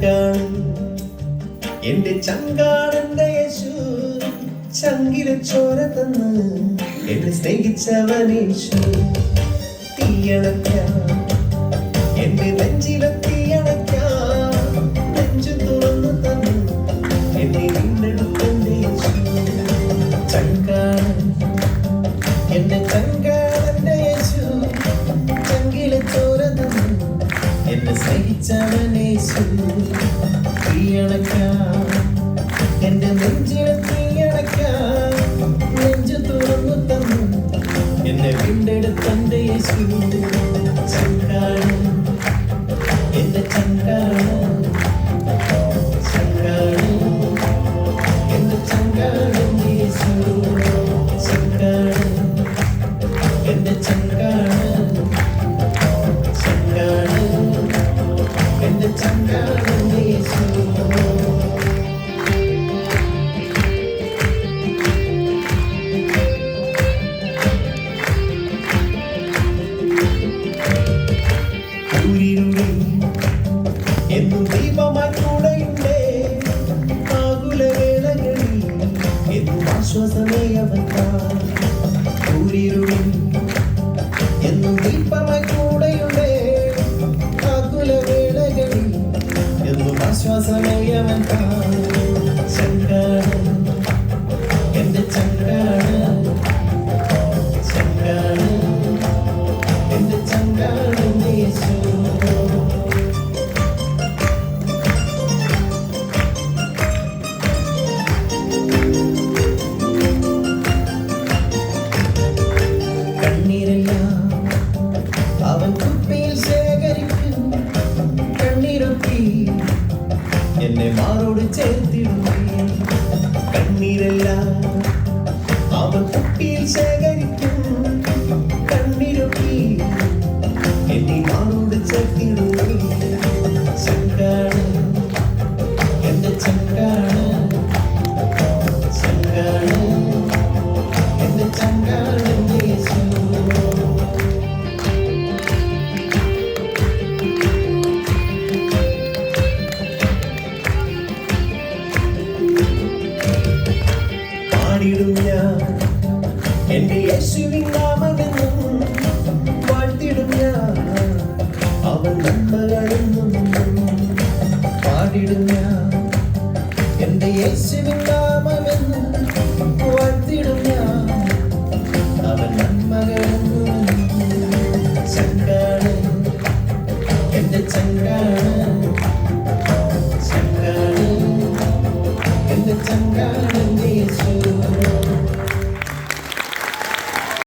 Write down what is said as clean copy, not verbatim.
ചങ്കാണ് എന്റെ ചങ്കാണെന്റെ യേശു, ചങ്കിലെ ചോര തന്ന് എന്നെ സ്നേഹിച്ചവനേശു. തീയണയ്ക്കാം എന്റെ നെഞ്ചിലെ തീയണയ്ക്കാം, നെഞ്ചു തുറന്നു തന്നു എന്നെ വീണ്ടെടുത്തന്റെ യേശു. ചങ്കാണ് എന്റെ ചങ്കാണെന്റെ യേശു, ചങ്കിലെ ചോര തന്ന് എന്നെ സ്നേഹിച്ചവനേശു. തീയണയ്ക്കാം എന്റെ നെഞ്ചിലെ തീയണയ്ക്കാം, നെഞ്ചു തുറന്നു തന്നു എന്നെ വീണ്ടെടുത്തന്റെ യേശു. ചങ്കാണ് എന്റെ ചങ്കാണ്, ചങ്കാണ് എന്റെ ചങ്കാണെന്റെ യേശു. ചങ്കാണ് എന്റെ ചങ്കാണ്, ചങ്കാണ് എന്റെ ചങ്കാണെന്റെ യേശു. എന്നും ദീപമായി കൂടെയുണ്ടേ, ആകുലവേളകളിൽ എന്നും ആശ്വാസമേ അവൻ. എന്നും ദീപമായി കൂടെയുണ്ടേ, ആകുലവേളകളിൽ എന്നും ആശ്വാസമേ അവൻ. ചങ്കാണ് എന്റെ ചങ്കാണ്, ചങ്കാണ് എന്റെ ചങ്കാണെന്റെ യേശു. അവൻ കുപ്പിയിൽ ശേഖരിക്കും കണ്ണീരൊപ്പി എന്നെ മാറോട് ചേർത്തിടും. കണ്ണീരെല്ലാം അവൻ കുപ്പിയിൽ ശേഖരിക്കും കണ്ണീരൊപ്പി എന്നെ മാറോട് ചേർത്തിടും. ചങ്കാണ് എന്റെ ചങ്കാണ്, ചങ്കാണ് എന്റെ ചങ്കാണെന്റെ യേശു. പാടിടും ഞാൻ എന്റെ യേശുവിൻ നാമമെന്നും, വാഴ്ത്തിടും ഞാൻ അവൻ നന്മകളെന്നും. പാടിടും ഞാൻ എന്റെ യേശുവിൻ നാമമെന്നും,